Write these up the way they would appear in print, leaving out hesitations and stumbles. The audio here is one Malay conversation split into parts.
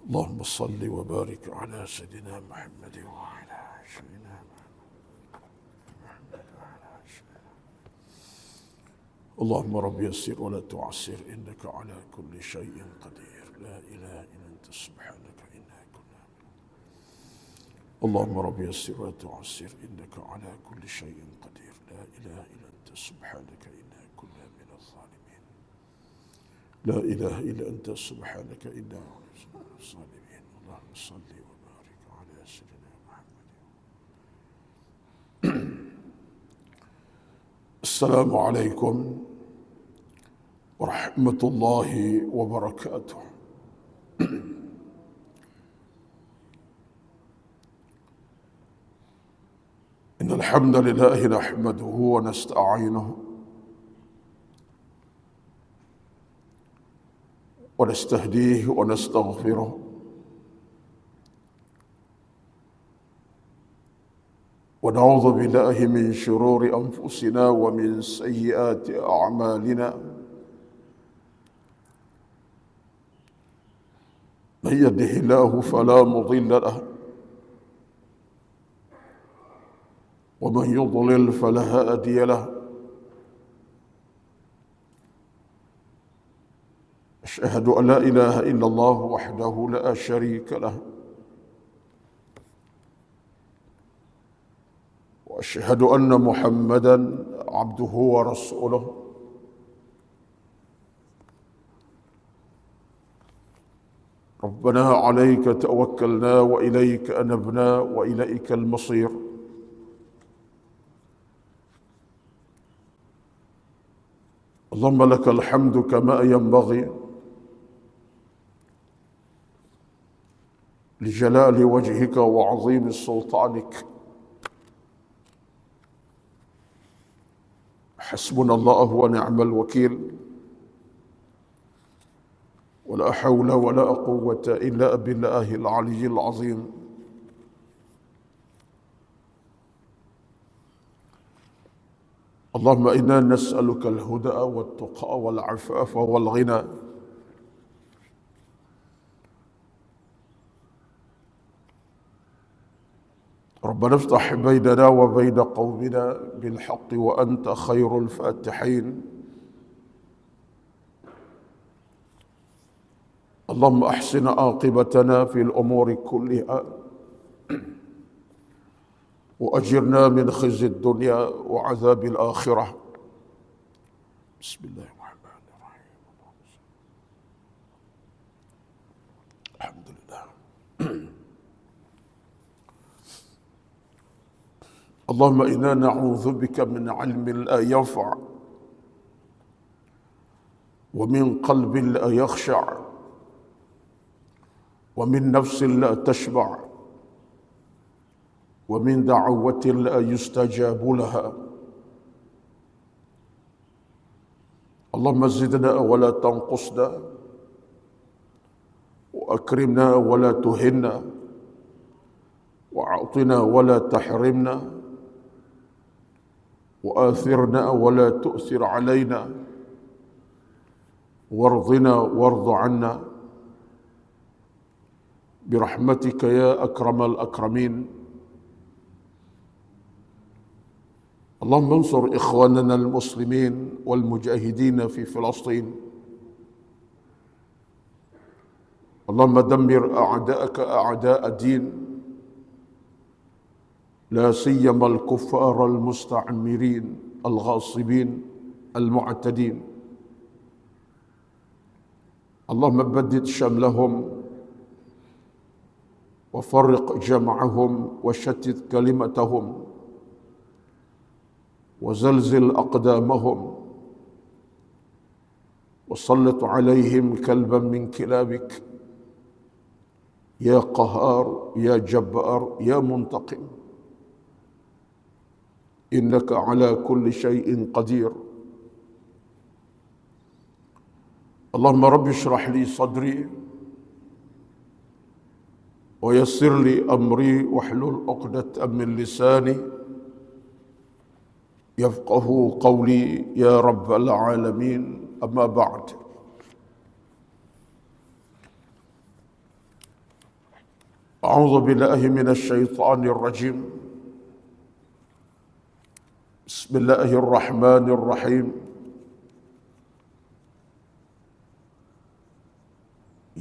اللهم صل وبارك على سيدنا محمد وعلى سيدنا محمد وعلى سيدنا. اللهم رب يسر ولا تعسر إنك على كل شيء قدير. لا إله إلا أنت سبحانك إنا كنا من. اللهم رب يسر ولا تعسر إنك على كل شيء قدير. لا إله إلا أنت سبحانك إنا كنا من الظالمين. لا إله إلا أنت سبحانك إنا الصالحين. اللهم صل وبارك على سيدنا محمد. السلام عليكم ورحمة الله وبركاته. إن الحمد لله نحمده ونستعينه ونستهديه ونستغفره ونعوذ بالله من شرور أنفسنا ومن سيئات أعمالنا. من يهده الله فلا مضل له ومن يضلل فلا هادي له. أشهد أن لا إله إلا الله وحده لا شريك له وأشهد أن محمدا عبده ورسوله. ربنا عليك توكلنا وإليك أنبنا وإليك المصير. اللهم لك الحمد كما ينبغي لجلال وجهك وعظيم سلطانك. حسبنا الله ونعم الوكيل. ولا حول ولا قوة إلا بالله العلي العظيم. اللهم إنا نسألك الهدى والتقى والعفاف والغنى. ربنا افتح بيننا وبين قومنا بالحق وأنت خير الفاتحين. اللهم أحسن عاقبتنا في الأمور كلها وأجرنا من خزي الدنيا وعذاب الآخرة. بسم الله الرحمن الرحيم. الحمد لله. اللهم إنا نعوذ بك من علم لا ينفع ومن قلب لا يخشع ومن نفس لا تشبع ومن دعوة لا يستجاب لها. اللهم زدنا ولا تنقصنا وأكرمنا ولا تهنا وأعطنا ولا تحرمنا وآثرنا ولا تؤثر علينا وارضنا وارض عنا برحمتك يا أكرم الأكرمين. اللهم انصر إخواننا المسلمين والمجاهدين في فلسطين. اللهم دمر أعداءك أعداء الدين لا سيما الكفار المستعمرين الغاصبين المعتدين. اللهم بدد شملهم وفرق جمعهم وشتت كلمتهم وزلزل أقدامهم وسلط عليهم كلبا من كلابك يا قهار يا جبار يا منتقم إنك على كل شيء قدير. اللهم رب اشرح لي صدري ويسر لي أمري واحلل عقدة من لساني يفقه قولي يا رب العالمين. أما بعد. أعوذ بالله من الشيطان الرجيم. بسم الله الرحمن الرحيم.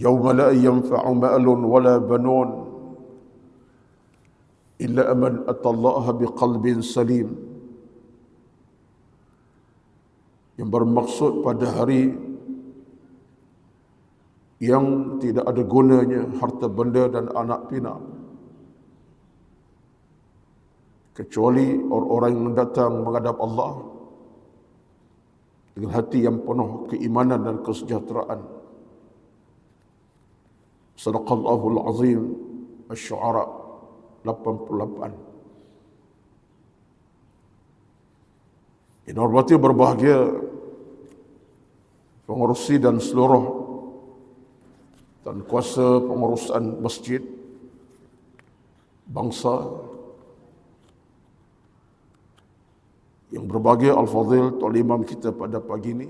يوم لا ينفع مال ولا بنون إلا من أتى الله بقلب سليم. Yang bermaksud pada hari yang tidak ada gunanya harta benda dan anak pinak, kecuali orang-orang yang datang menghadap Allah dengan hati yang penuh keimanan dan kesejahteraan. Sadaqallahul Azim. Asy-Syu'ara 88. Yang hormati berbahagia pengurusi dan seluruh dan kuasa pengurusan masjid bangsa, yang berbahagia Al-Fadhil Tuan Imam kita pada pagi ini,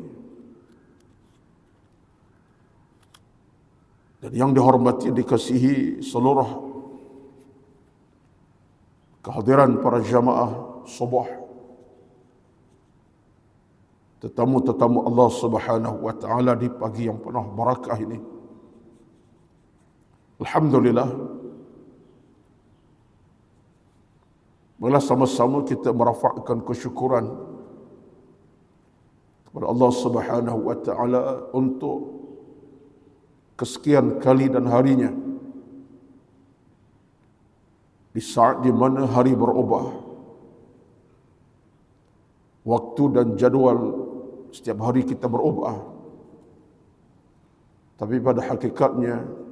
dan yang dihormati dikasihi seluruh kehadiran para jamaah subuh, tetamu-tetamu Allah Subhanahu wa taala di pagi yang penuh barakah ini. Alhamdulillah, marilah sama-sama kita merafakkan kesyukuran kepada Allah Subhanahu wa taala untuk kesekian kali dan harinya, di saat di mana hari berubah, waktu dan jadual setiap hari kita berubah, tapi pada hakikatnya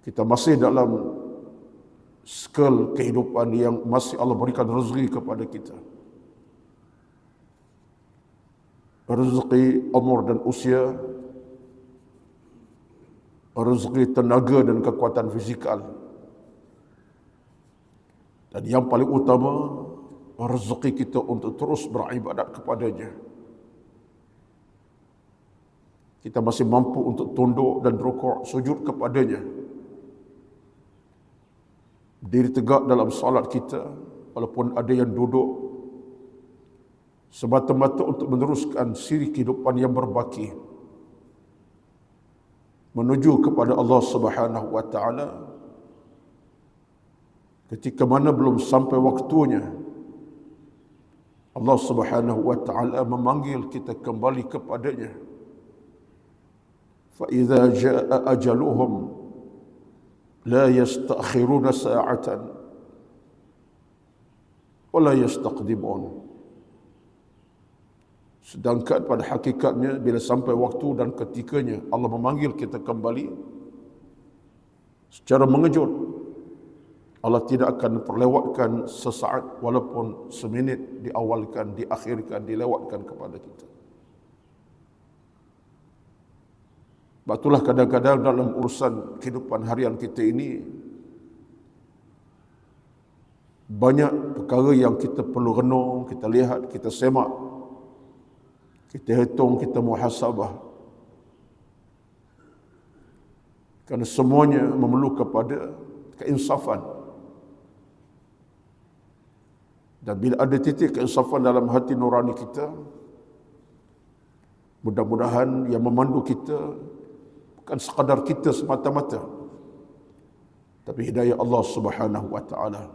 kita masih dalam skala kehidupan yang masih Allah berikan rezeki kepada kita. Rezeki umur dan usia, rezeki tenaga dan kekuatan fizikal, dan yang paling utama, rezeki kita untuk terus beribadat kepadanya. Kita masih mampu untuk tunduk dan rukuk sujud kepadanya, diri tegak dalam salat kita, walaupun ada yang duduk, semata-mata untuk meneruskan siri kehidupan yang berbaki menuju kepada Allah Subhanahu wa taala. Ketika mana belum sampai waktunya, Allah Subhanahu wa taala memanggil kita kembali kepadanya. Fa idza jaa ajaluhum la yastakhiruna sa'atan wa la yastaqdimun. Sedangkan pada hakikatnya bila sampai waktu dan ketikanya Allah memanggil kita kembali secara mengejut, Allah tidak akan perlewatkan sesaat walaupun seminit, diawalkan, diakhirkan, dilewatkan kepada kita. Itulah kadang-kadang dalam urusan kehidupan harian kita ini, banyak perkara yang kita perlu renung, kita lihat, kita semak, kita hitung, kita muhasabah. Kerana semuanya memerlukan kepada keinsafan. Dan bila ada titik keinsafan dalam hati nurani kita, mudah-mudahan yang memandu kita bukan sekadar kita semata-mata, tapi hidayah Allah Subhanahu wa taala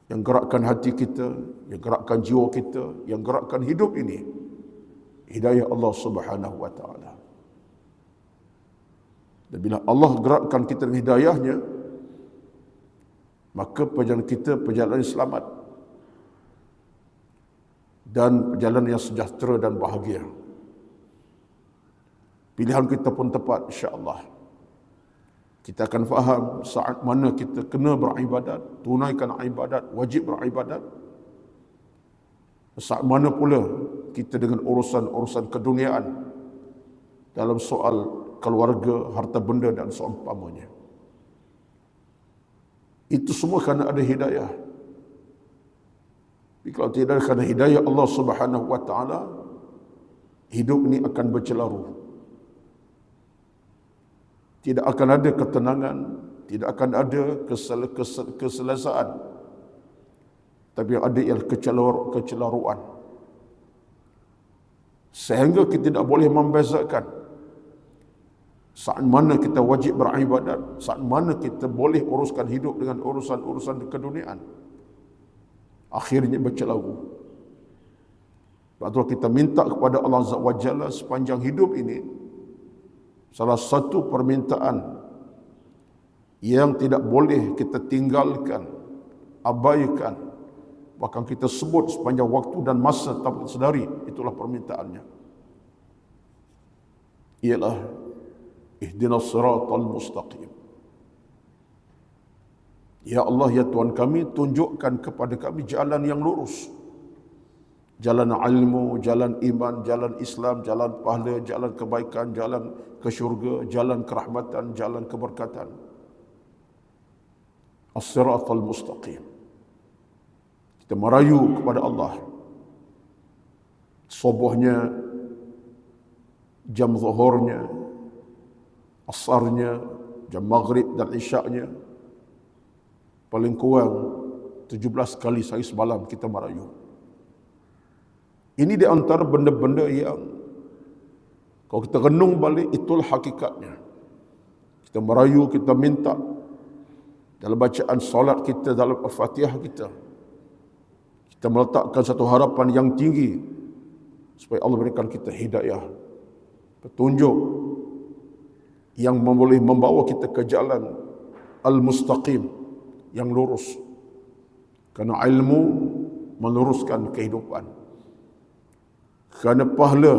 yang gerakkan hati kita, yang gerakkan jiwa kita, yang gerakkan hidup ini. Hidayah Allah Subhanahu wa taala. Dan bila Allah gerakkan kita dengan hidayahnya, maka perjalanan kita perjalanan yang selamat dan perjalanan yang sejahtera dan bahagia. Pilihan kita pun tepat, insya-Allah. Kita akan faham saat mana kita kena beribadat, tunaikan ibadat, wajib beribadat. Saat mana pula kita dengan urusan-urusan keduniaan dalam soal keluarga, harta benda dan seumpamanya. Itu semua kerana ada hidayah. Tapi kalau tidak kerana hidayah Allah Subhanahu wa taala, hidup ini akan bercelaru. tidak akan ada ketenangan, tidak akan ada keselesaan. Tapi yang ada ialah kecelaruan. Sehingga kita tidak boleh membezakan saat mana kita wajib beribadat, saat mana kita boleh uruskan hidup dengan urusan-urusan keduniaan. Akhirnya bercelaru. Sebab itu kita minta kepada Allah Azza wa Jalla sepanjang hidup ini, salah satu permintaan yang tidak boleh kita tinggalkan, abaikan, bahkan kita sebut sepanjang waktu dan masa tanpa sedari, itulah permintaannya. Ialah ihdinas siratal mustaqim. Ya Allah, ya Tuhan kami, tunjukkan kepada kami jalan yang lurus. Jalan ilmu, jalan iman, jalan Islam, jalan pahala, jalan kebaikan, jalan ke syurga, jalan kerahmatan, jalan keberkatan. As-siratal mustaqim. Kita merayu kepada Allah. Subuhnya, jam zuhurnya, asarnya, jam maghrib dan isyaknya, paling kurang 17 kali sehari semalam kita merayu. Ini di antara benda-benda yang kalau kita renung balik, itulah hakikatnya. Kita merayu, kita minta dalam bacaan solat kita, dalam al-Fatihah kita. Kita meletakkan satu harapan yang tinggi supaya Allah berikan kita hidayah, petunjuk yang boleh membawa kita ke jalan al-mustaqim, yang lurus. Kerana ilmu meluruskan kehidupan. Kerana pahala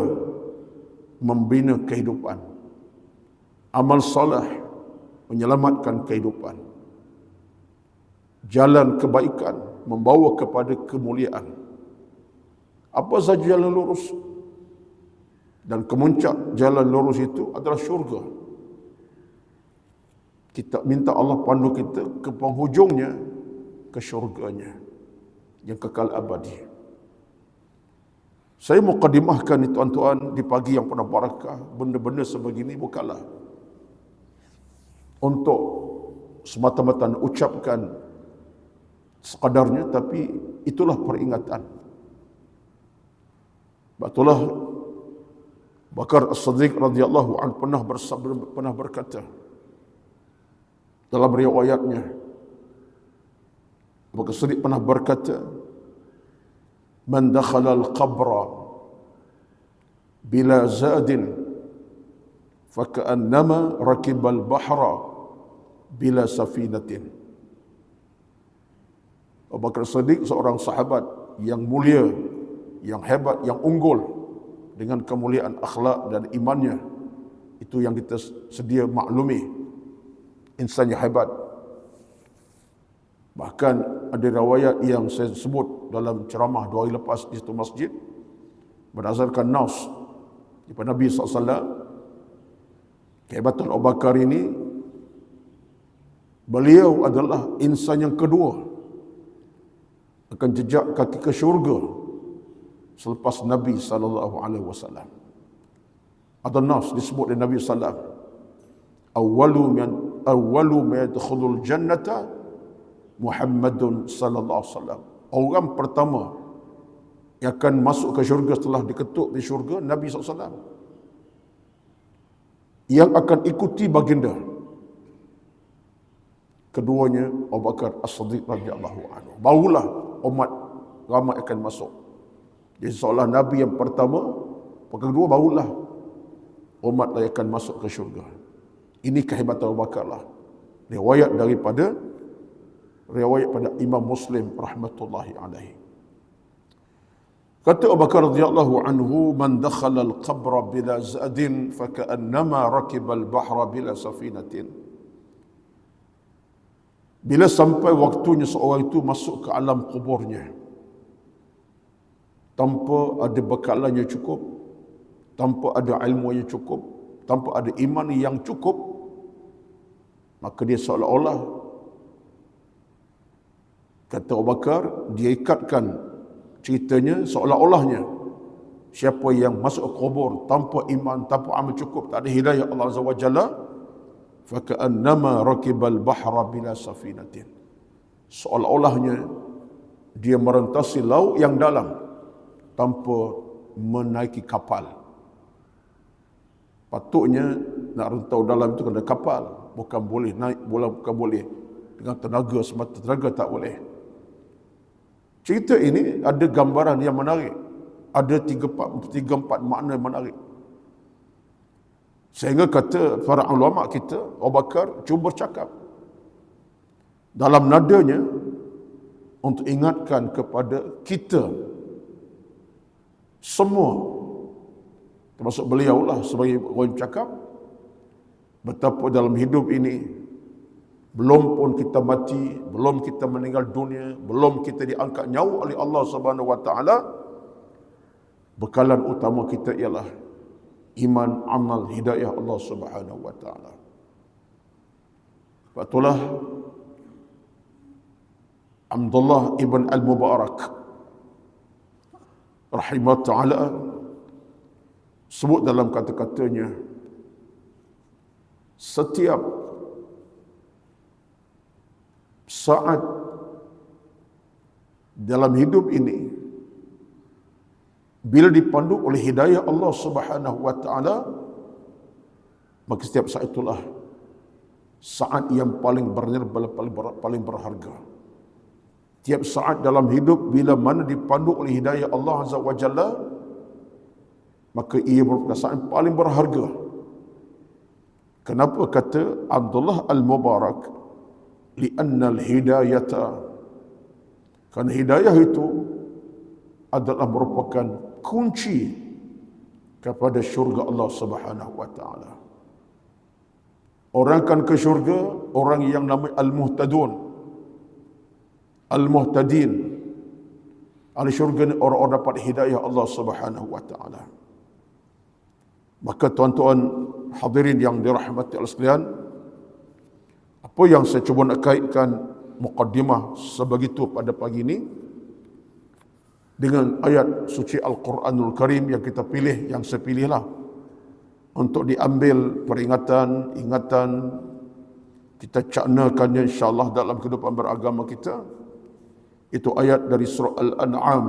membina kehidupan. Amal salih menyelamatkan kehidupan. Jalan kebaikan membawa kepada kemuliaan. Apa saja jalan lurus. Dan kemuncak jalan lurus itu adalah syurga. Kita minta Allah pandu kita ke penghujungnya, ke syurganya yang kekal abadi. Saya mukadimahkan ini tuan-tuan di pagi yang penuh barakah, benda-benda sebegini bukanlah untuk semata-mata ucapkan sekadarnya, tapi itulah peringatan. Itulah Bakar As-Siddiq radhiyallahu anhu pernah berkata dalam riwayatnya, Bakar As-Siddiq pernah berkata, "Man dakhala al-qabra bila zadin faka'annama rakiba al-bahra bila safinatin." Abu Bakar Siddiq seorang sahabat yang mulia, yang hebat, yang unggul dengan kemuliaan akhlak dan imannya. Itu yang kita sedia maklumi, insan yang hebat. Bahkan ada riwayat yang saya sebut dalam ceramah 2 hari lepas di satu masjid, berdasarkan nas daripada Nabi SAW, kehebatan Abu Bakar ini, beliau adalah insan yang kedua akan jejak kaki ke syurga selepas Nabi SAW. Ada nas disebut oleh Nabi SAW, awwalu man yadkhulul jannata Muhammadun sallallahu alaihi wasallam. Orang pertama yang akan masuk ke syurga setelah diketuk di syurga, Nabi SAW. Yang akan ikuti baginda keduanya Abu Bakar As-Siddiq radhiyallahu anhu. Barulah umat ramai akan masuk. Jadi seolah Nabi yang pertama, kedua barulah umat yang akan masuk ke syurga. Ini kehebatan Abu Bakar lah. Riwayat pada Imam Muslim rahmatullahi alaihi. Kata Abu Bakar radhiyallahu anhu, "Man dakhala al-qabra bila zadin faka'annama rakiba al-bahra bila safinatin." Bila sampai waktunya seorang itu masuk ke alam kuburnya tanpa ada bekalan yang cukup, tanpa ada ilmu yang cukup, tanpa ada iman yang cukup, maka dia seolah-olah, kata Abu Bakar, dia ikatkan ceritanya seolah-olahnya siapa yang masuk ke kubur tanpa iman, tanpa amal cukup, tak ada hidayah Allah Azza wa Jalla, faka'annama rakibal bahra bila safinatin. Seolah-olahnya dia merentasi laut yang dalam tanpa menaiki kapal. Patutnya nak rentau dalam itu kena kapal, bukan boleh naik, bukan boleh dengan tenaga semata tenaga, tak boleh. Cerita ini ada gambaran yang menarik, ada tiga empat makna yang menarik. Sehingga kata para ulama kita, Abu Bakar cuba bercakap dalam nadanya untuk ingatkan kepada kita semua, termasuk beliau lah sebagai orang cakap, betapa dalam hidup ini belum pun kita mati, belum kita meninggal dunia, belum kita diangkat nyawa oleh Allah Subhanahu wa taala, bekalan utama kita ialah iman, amal, hidayah Allah Subhanahu wa taala. Sebab itulah Abdullah ibn al-Mubarak rahimah ta'ala sebut dalam kata-katanya, setiap saat dalam hidup ini bila dipandu oleh hidayah Allah Subhanahu wa taala, maka setiap saat itulah saat yang paling paling berharga. Tiap saat dalam hidup bila mana dipandu oleh hidayah Allah Azza wa Jalla, maka ia merupakan saat yang paling berharga. Kenapa kata Abdullah al-Mubarak? Li'anna al-hidayata, kerana hidayah itu adalah merupakan kunci kepada syurga Allah Subhanahu wa taala. Orang akan ke syurga orang yang namanya al-muhtadun, al-muhtadin. Ahli syurga ni orang-orang dapat hidayah Allah Subhanahu wa taala. Maka tuan-tuan hadirin yang dirahmati Allah sekalian, apa yang saya cuba nak kaitkan muqaddimah sebegitu pada pagi ini dengan ayat suci Al-Quranul Karim yang kita pilih, yang saya pilihlah untuk diambil peringatan, ingatan, kita caknakannya insyaAllah dalam kehidupan beragama kita. Itu ayat dari surah Al-An'am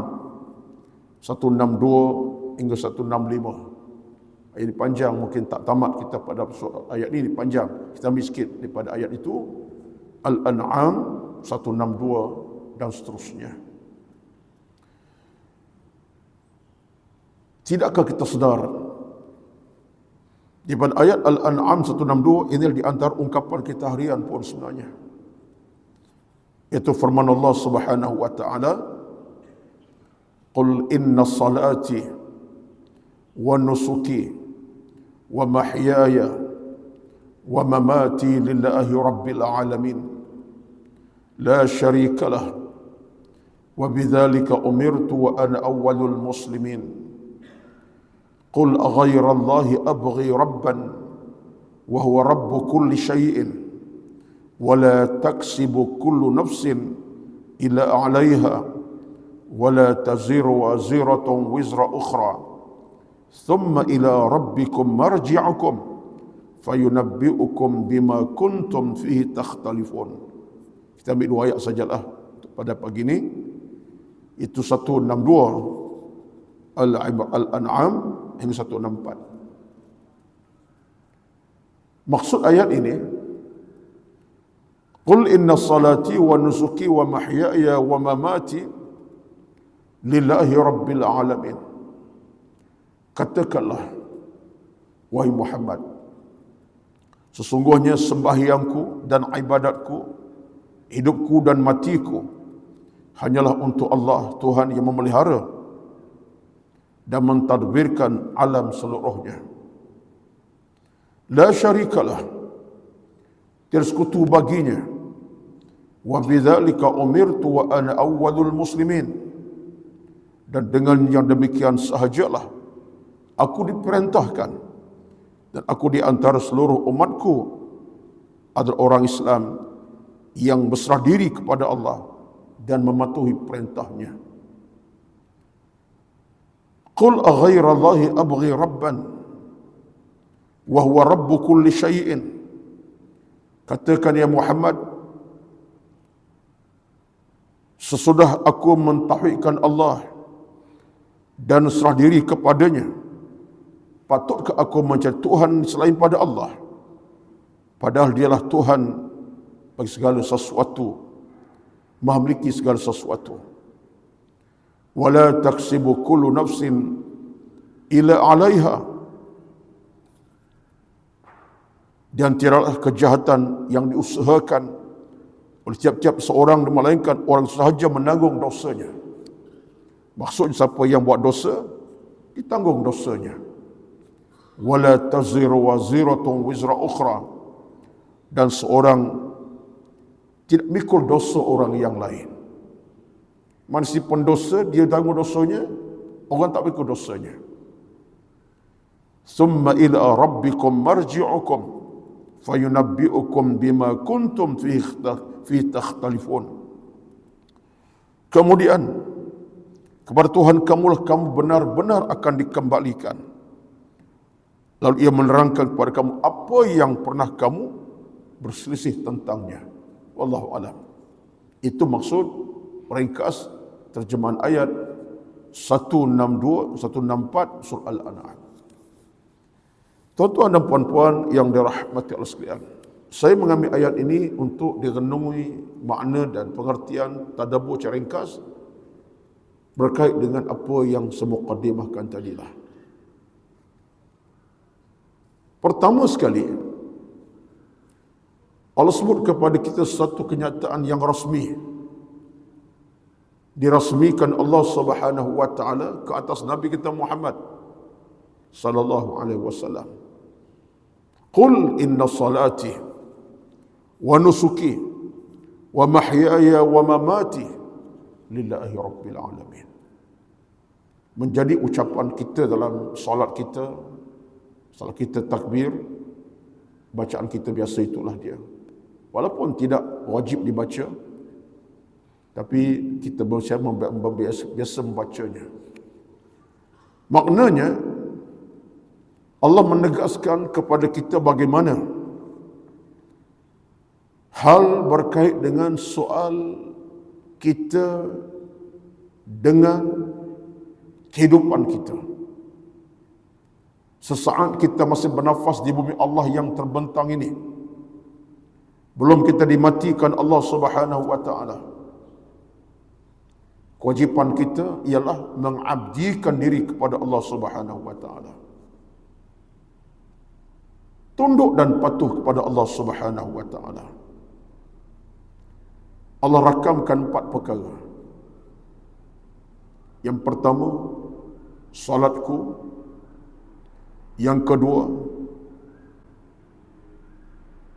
162 hingga 165. Ayat ini panjang, mungkin tak tamat kita pada ayat ini panjang. Kita ambil sikit daripada ayat itu. Al-An'am 162 dan seterusnya. Tidakkah kita sedar di pada ayat Al-An'am 162 ini di antara ungkapan kita harian pun sebenarnya. Itu firman Allah Subhanahu wa taala, "Qul inna salati wa nusuki wa mahyaya wa mamati lillahi rabbil alamin la syarika lah wa bidzalika umirtu wa ana awwalul muslimin. Qul aghayra Allahi abghi rabban wa huwa rabbu kulli syai'in wa la taksibu kullu nafsin illa 'alayha wa la taziru waziratun wizra ukhra thumma ila rabbikum marji'ukum fayunabbi'ukum bima kuntum fihi takhtalifun." Kita ambil dua ayat sajalah pada pagi ini. Itu 162 Al-An'am hingga 164. Maksud ayat ini, "Qul inna salati wa nusuki wa mahyaya wa mamati lillahi rabbil alamin." Katakanlah, wahai Muhammad, sesungguhnya sembahyangku dan ibadatku, hidupku dan matiku hanyalah untuk Allah, Tuhan yang memelihara dan mentadbirkan alam seluruhnya. La syarikalah, tiada sekutu baginya. Wa bidzalika umirtu wa ana awwalul muslimin. Dan dengan yang demikian sahajalah aku diperintahkan dan aku di antara seluruh umatku adalah orang Islam yang berserah diri kepada Allah dan mematuhi perintahnya. Qul aghayra Allahi abghi rabban wa huwa rabbu kulli syai'in Katakan ya Muhammad, sesudah aku mentauhidkan Allah dan serah diri kepadanya, patutkah aku mencari Tuhan selain pada Allah? Padahal dialah Tuhan bagi segala sesuatu, Maha memiliki segala sesuatu. Wala taksibu kullu nafsin ila 'alaiha. Dan tiadalah kejahatan yang diusahakan oleh tiap-tiap seorang melainkan orang sahaja menanggung dosanya. Maksudnya siapa yang buat dosa, ditanggung dosanya. Wala taziru waziratun wizra ukhra. Dan seorang tidak mikul dosa orang yang lain. Manusia pendosa, dia tanggung dosanya, orang tak mikul dosanya. Summa ila rabbikum marji'ukum fayunabbi'ukum bima kuntum fi takhtalifun. Kemudian kepada Tuhan kamulah kamu benar-benar akan dikembalikan. Lalu ia menerangkan kepada kamu apa yang pernah kamu berselisih tentangnya. Wallahu alam. Itu maksud ringkas terjemahan ayat 162, 164 surah Al-An'am. Tuan-tuan dan puan-puan yang dirahmati Allah sekalian, saya mengambil ayat ini untuk direnungi makna dan pengertian tadabbur secara ringkas berkait dengan apa yang saya muqaddimahkan tadilah. Pertama sekali, Allah sebut kepada kita satu kenyataan yang rasmi. Dirasmikan Allah Subhanahu wa taala ke atas Nabi kita Muhammad sallallahu alaihi wasallam. Qul inna salati wa nusuki wa mahyaya wa mamati lillahi rabbil alamin. Menjadi ucapan kita dalam salat kita, salat kita takbir, bacaan kita biasa itulah dia. Walaupun tidak wajib dibaca, tapi kita biasa membacanya. Maknanya, Allah menegaskan kepada kita bagaimana hal berkait dengan soal kita dengan kehidupan kita. Sesaat kita masih bernafas di bumi Allah yang terbentang ini, belum kita dimatikan Allah Subhanahu wa taala. Kewajipan kita ialah mengabdikan diri kepada Allah Subhanahu wa taala. Tunduk dan patuh kepada Allah Subhanahu wa taala. Allah rakamkan 4 perkara. Yang pertama, salatku. Yang kedua,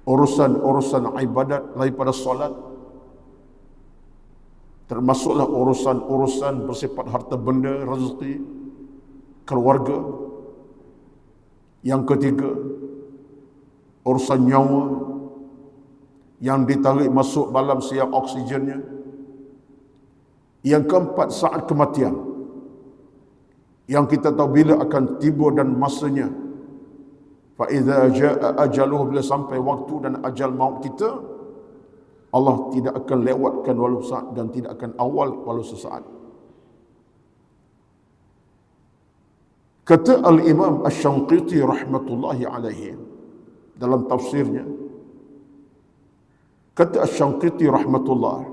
urusan-urusan ibadat daripada solat, termasuklah urusan-urusan bersifat harta benda, rezeki, keluarga. Yang ketiga, urusan nyawa yang ditarik masuk dalam siap oksigennya. Yang keempat, saat kematian, yang kita tahu bila akan tiba dan masanya. Fa'idha ja'a ajaluhu, bila sampai waktu dan ajal maut kita, Allah tidak akan lewatkan walau saat dan tidak akan awal walau sesaat. Kata Al-Imam Asy-Syanqiti rahmatullahi alaihi dalam tafsirnya, kata Asy-Syanqiti rahmatullah,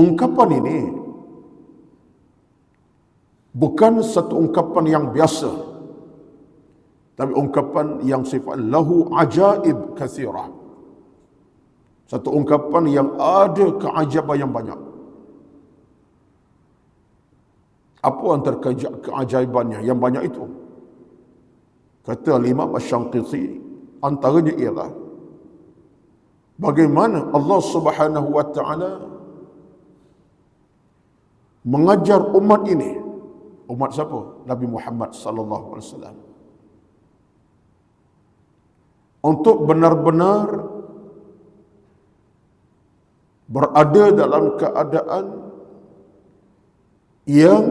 ungkapan ini bukan satu ungkapan yang biasa, tapi ungkapan yang sifat lahu ajaib katsirah. Satu ungkapan yang ada keajaiban yang banyak. Apa antara keajaibannya yang banyak itu? Kata Imam Asy-Syanqiti, antaranya ialah bagaimana Allah Subhanahu wa taala mengajar umat ini. Umat siapa? Nabi Muhammad sallallahu alaihi wasallam. Untuk benar-benar berada dalam keadaan yang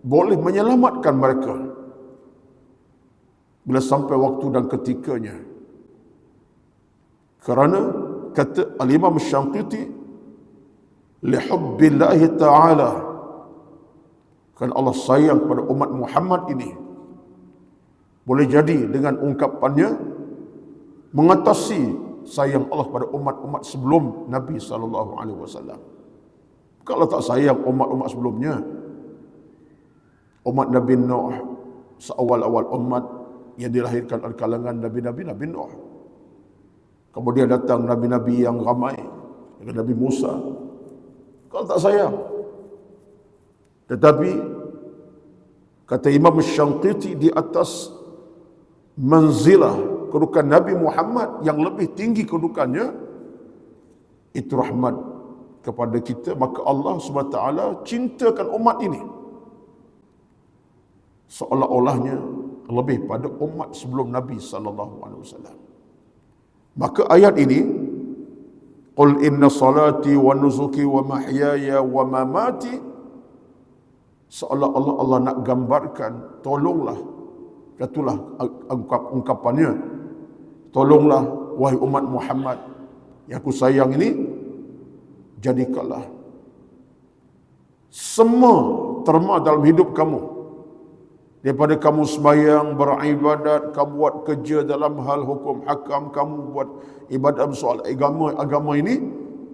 boleh menyelamatkan mereka bila sampai waktu dan ketikanya Kerana kata Al-Imam Syangqiti, lihubbillahi ta'ala, kerana Allah sayang kepada umat Muhammad ini. Boleh jadi dengan ungkapannya mengatasi sayang Allah pada umat-umat sebelum Nabi SAW. Kalau tak sayang umat-umat sebelumnya, umat Nabi Nuh, seawal-awal umat yang dilahirkan oleh kalangan Nabi Nuh. Kemudian datang Nabi-Nabi yang ramai, Nabi Musa. Kalau tak sayang. Tetapi kata Imam Syangqiti, di atas manzilah kedudukan Nabi Muhammad yang lebih tinggi kedudukannya, itu rahmat kepada kita. Maka Allah SWT cintakan umat ini seolah-olahnya lebih pada umat sebelum Nabi SAW. Maka ayat ini, qul inna salati wa nusuki wa mahyaya wa mamati, seolah-olah Allah nak gambarkan, tolonglah, itulah ungkapannya, tolonglah wahai umat Muhammad yang aku sayang ini, jadikanlah semua terma dalam hidup kamu, daripada kamu sembahyang, beribadat, kamu buat kerja dalam hal hukum hakam, kamu buat ibadat soal agama ini,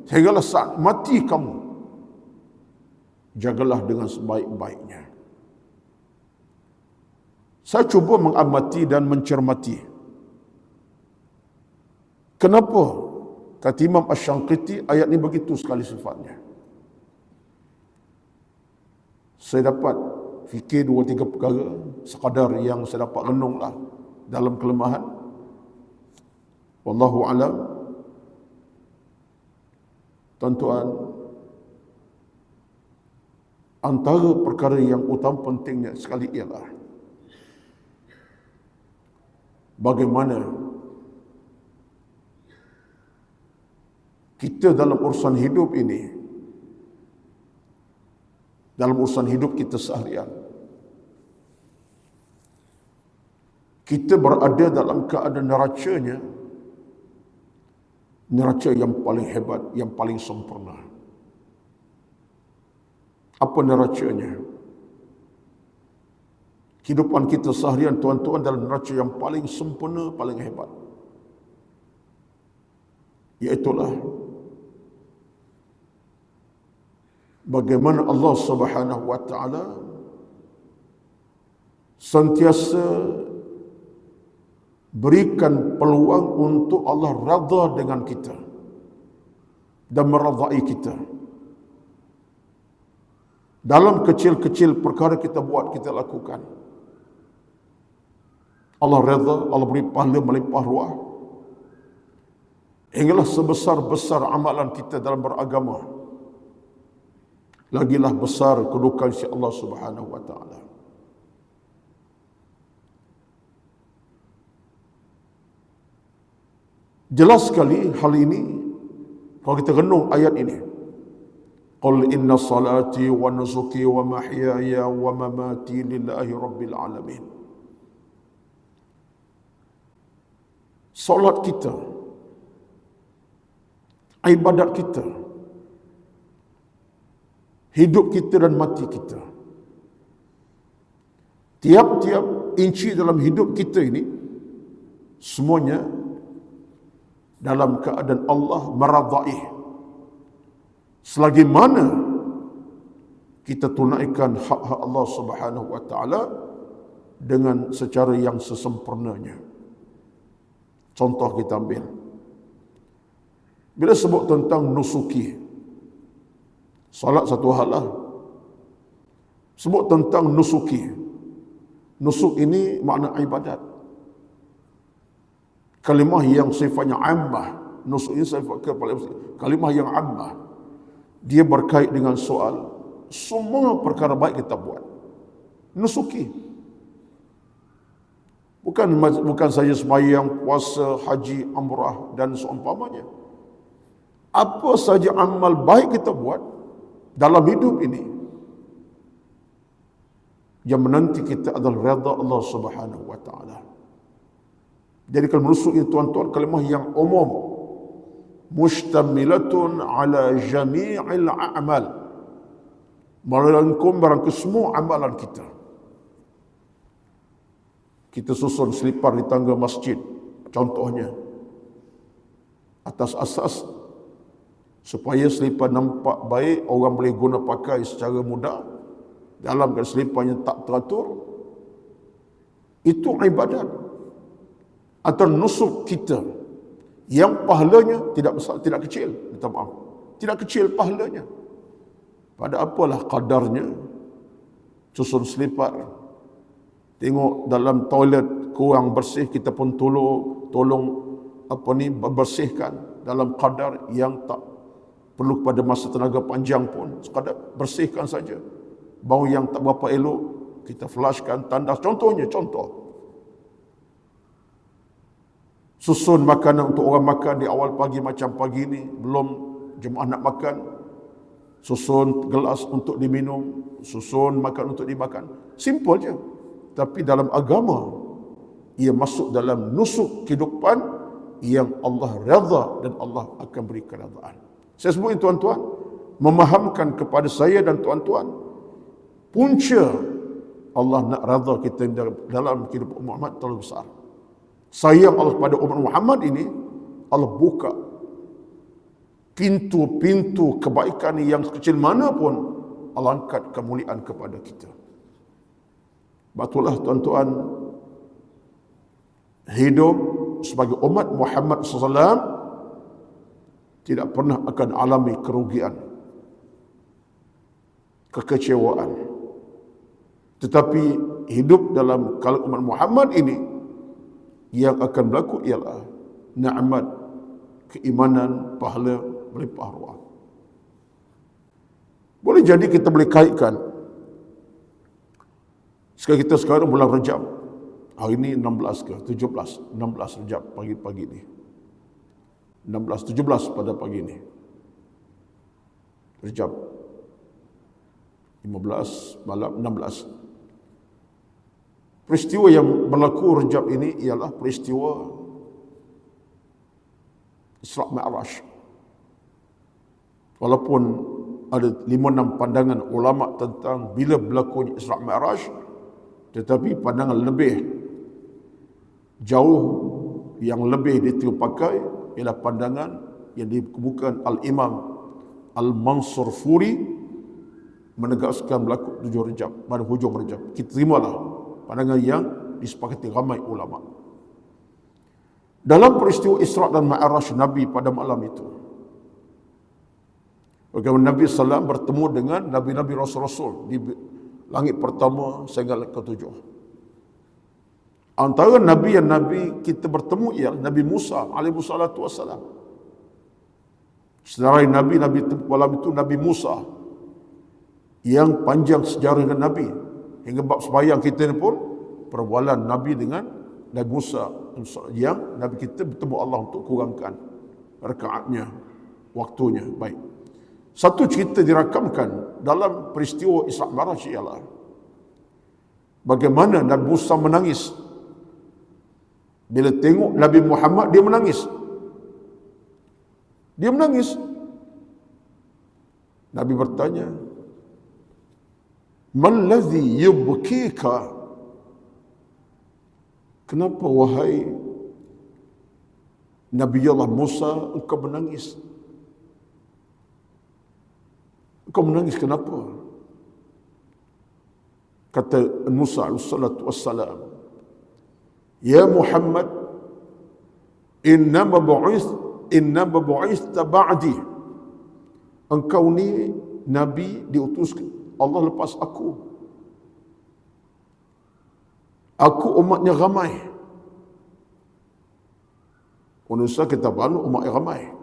sehinggalah saat mati kamu, jagalah dengan sebaik-baiknya. Saya cuba mengamati dan mencermati. Kenapa kata Imam Asy-Syangqiti ayat ini begitu sekali sifatnya? Saya dapat fikir 2-3 perkara sekadar yang saya dapat renunglah dalam kelemahan. Wallahu alam. Tuan-tuan, antara perkara yang utama pentingnya sekali ialah bagaimana kita dalam urusan hidup ini, dalam urusan hidup kita seharian, kita berada dalam keadaan neraca yang paling hebat, yang paling sempurna. Apa neracanya? Kehidupan kita seharian, tuan-tuan, dalam neraca yang paling sempurna, paling hebat. Iaitulah bagaimana Allah Subhanahu wa taala sentiasa berikan peluang untuk Allah redha dengan kita dan meredai kita. Dalam kecil-kecil perkara kita buat, kita lakukan, Allah redha, Allah beri pahala melimpah ruah. Hinggalah sebesar-besar amalan kita dalam beragama, lagilah besar kedudukan si Allah Subhanahu wa taala. Jelas sekali hal ini kalau kita renung ayat ini. Qul inna salati wa nusuki wa mahyaya wa mamati lillahi rabbil alamin. Salat kita, ibadat kita, hidup kita dan mati kita, tiap-tiap inci dalam hidup kita ini, semuanya dalam keadaan Allah meradai. Selagi mana kita tunaikan hak-hak Allah Subhanahu wa taala dengan secara yang sesempurnanya. Contoh kita ambil, bila sebut tentang nusuki, salat satu hal lah. Sebut tentang nusuki. Nusuk ini makna ibadat. Kalimah yang sifatnya ammah. Nusuk ini sifat kalimah yang ammah. Dia berkait dengan soal semua perkara baik kita buat. Nusuki. Bukan saja sembahyang, puasa, haji, umrah dan seumpamanya. Apa saja amal baik kita buat dalam hidup ini, yang menanti kita adalah redha Allah Subhanahu wa taala. Jadi kalau menusuk ini, tuan-tuan, kalimah yang umum, mustamilatun ala jami'il a'mal, merangkum semua amalan kita. Kita susun selipar di tangga masjid, contohnya, atas asas supaya selipar nampak baik, orang boleh guna pakai secara mudah, dalam keadaan seliparnya tak teratur, itu ibadat atau nusuk kita yang pahalanya tidak besar, tidak kecil, minta maaf, tidak kecil pahalanya. Pada apalah kadarnya susun selipar. Tengok dalam toilet kurang bersih, kita pun tolong bersihkan dalam kadar yang tak perlu pada masa tenaga panjang pun, sekadar bersihkan saja. Bau yang tak berapa elok, kita flashkan, tandas. Contoh. Susun makanan untuk orang makan di awal pagi, macam pagi ni, belum jemaah nak makan. Susun gelas untuk diminum, susun makan untuk dimakan. Simple je. Tapi dalam agama, ia masuk dalam nusuk kehidupan yang Allah redha dan Allah akan beri keredaan. Saya sebut ini tuan-tuan, memahamkan kepada saya dan tuan-tuan, punca Allah nak redha kita dalam kehidupan umat Muhammad terlalu besar. Sayang Allah pada umat Muhammad ini, Allah buka pintu-pintu kebaikan yang kecil mana pun, Allah angkat kemuliaan kepada kita. Betullah tuan-tuan, hidup sebagai umat Muhammad SAW tidak pernah akan alami kerugian, kekecewaan. Tetapi hidup dalam kalangan umat Muhammad ini, yang akan berlaku ialah nikmat, keimanan, pahala melimpah ruah. Boleh jadi kita boleh kaitkan, kita sekarang bulan Rejab, hari ini 16 ke 17, 16 Rejab pagi-pagi ni, 16, 17 pada pagi ni, Rejab 15 malam 16. Peristiwa yang berlaku Rejab ini ialah peristiwa Isra' Mi'raj. Walaupun ada 5-6 pandangan ulama tentang bila berlakunya Isra' Mi'raj, tetapi pandangan lebih jauh, yang lebih ditiupakai ialah pandangan yang dikemukakan Al-Imam Al-Mansur Furi, menegaskan berlaku 7 Rejab, pada hujung Rejab. Kita terimalah pandangan yang disepakati ramai ulama. Dalam peristiwa Isra' dan Mi'raj Nabi pada malam itu, bagaimana Nabi SAW bertemu dengan Nabi-Nabi Rasul-Rasul di langit pertama sehingga langit ke-7. Antara Nabi yang Nabi kita bertemu ialah Nabi Musa alaihi salatu wassalam. Senarai Nabi malam itu Nabi Musa, yang panjang sejarah dengan Nabi. Hingga bab sembahyang kita ni pun perbualan Nabi dengan Nabi Musa, yang Nabi kita bertemu Allah untuk kurangkan rakaatnya, waktunya. Baik. Satu cerita dirakamkan dalam peristiwa Isra' Mi'raj ialah bagaimana Nabi Musa menangis. Bila tengok Nabi Muhammad, dia menangis. Dia menangis. Nabi bertanya, "Man ladzi yubkika?" Kenapa wahai Nabi Allah Musa engkau menangis? Engkau menangis kenapa? Kata Musa alaihi wassalam, "Ya Muhammad, innama bu'ithta ba'di." Engkau ni Nabi diutus Allah lepas aku. Aku umatnya ramai. Manusia kita banyak umatnya ramai.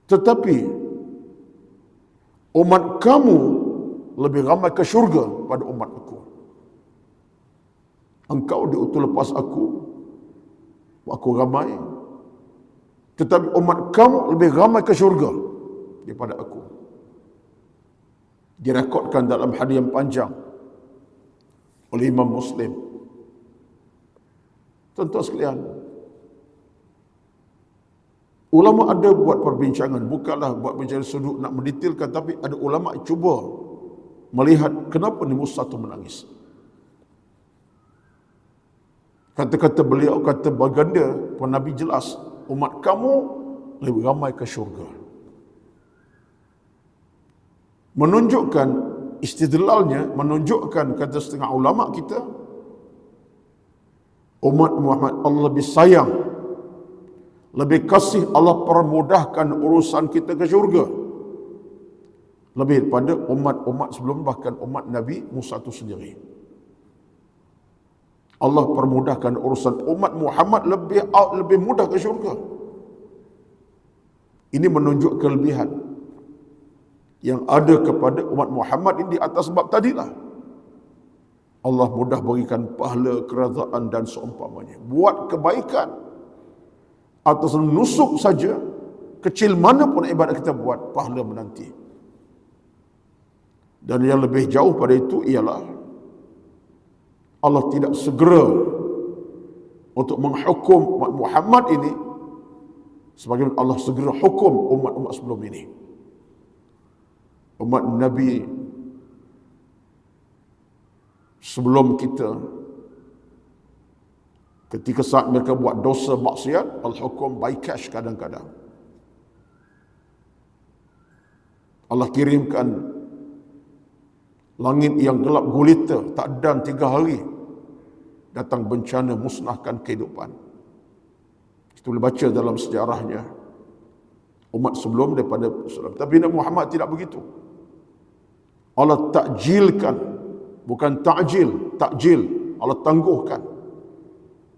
Tetapi umat kamu lebih ramai ke syurga pada umat aku. Engkau diutus lepas aku ramai, tetapi umat kamu lebih ramai ke syurga daripada aku. Direkodkan dalam hadis yang panjang oleh Imam Muslim. Tuan-tuan sekalian, Ulama ada buat perbincangan, bukanlah buat bincang sudut nak mendetailkan, tapi ada ulama cuba melihat kenapa Nabi Musa itu menangis. Kata-kata beliau, kata baginda pun Nabi jelas, umat kamu lebih ramai ke syurga. Menunjukkan istidlalnya, menunjukkan kata setengah ulama kita, umat Muhammad Allah lebih sayang, lebih kasih, Allah permudahkan urusan kita ke syurga lebih daripada umat-umat sebelum, bahkan umat Nabi Musa itu sendiri. Allah permudahkan urusan umat Muhammad lebih mudah ke syurga. Ini menunjuk kelebihan yang ada kepada umat Muhammad ini di atas sebab tadilah. Allah mudah berikan pahala, kerajaan dan seumpamanya. Buat kebaikan atau nusuk saja, kecil mana pun ibadat kita buat, pahala menanti. Dan yang lebih jauh pada itu ialah Allah tidak segera untuk menghukum umat Muhammad ini sebagaimana Allah segera hukum umat-umat sebelum ini. Umat Nabi sebelum kita, ketika saat mereka buat dosa maksiat, al-hukum by cash kadang-kadang. Allah kirimkan langit yang gelap gulita, tak dan 3 hari, datang bencana musnahkan kehidupan. Itu boleh baca dalam sejarahnya umat sebelum daripada Islam. Tapi Nabi Muhammad tidak begitu. Allah takjilkan, bukan takjil, Allah tangguhkan.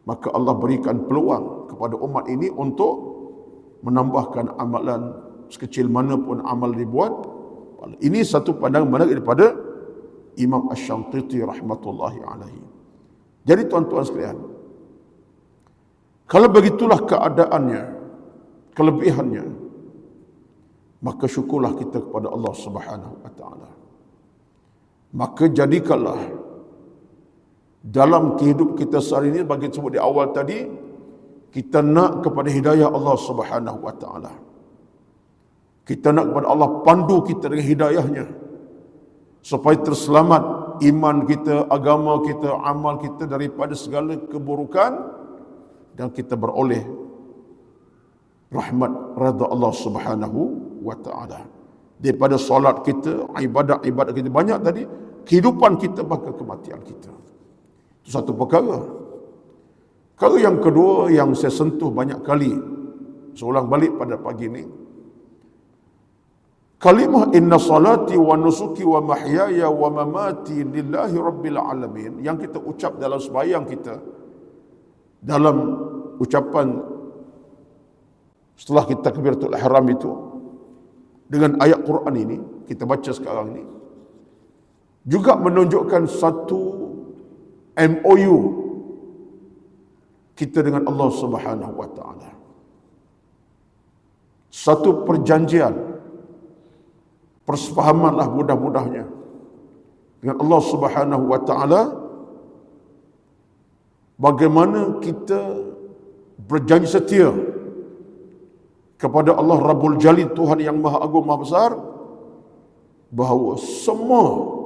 Maka Allah berikan peluang kepada umat ini untuk menambahkan amalan sekecil mana pun amal dibuat. Ini satu pandangan mana daripada Imam Asy-Syantiti rahmatullahi alaihi. Jadi tuan-tuan sekalian, kalau begitulah keadaannya, kelebihannya, maka syukurlah kita kepada Allah Subhanahu wa taala. Maka jadikanlah dalam kehidupan kita sehari ini, bagi sebut di awal tadi, kita nak kepada hidayah Allah Subhanahu wa taala. Kita nak kepada Allah pandu kita dengan hidayahnya, supaya terselamat iman kita, agama kita, amal kita daripada segala keburukan, dan kita beroleh rahmat redha Allah Subhanahu wa taala. Daripada solat kita, ibadat kita banyak tadi, kehidupan kita bahkan kematian kita. Itu satu perkara. Perkara yang kedua yang saya sentuh banyak kali, seulang balik pada pagi ini, kalimah inna salati wa nusuki wa mahyaya wa mamati lillahi rabbil alamin, yang kita ucap dalam sembahyang kita, dalam ucapan setelah kita takbiratul ihram itu, dengan ayat Quran ini kita baca sekarang ini, juga menunjukkan satu MOU kita dengan Allah Subhanahu wa taala. Satu perjanjian, persefahamanlah mudah-mudahnya dengan Allah Subhanahu wa taala, bagaimana kita berjanji setia kepada Allah Rabbul Jalil, Tuhan yang Maha Agung Maha Besar, bahawa semua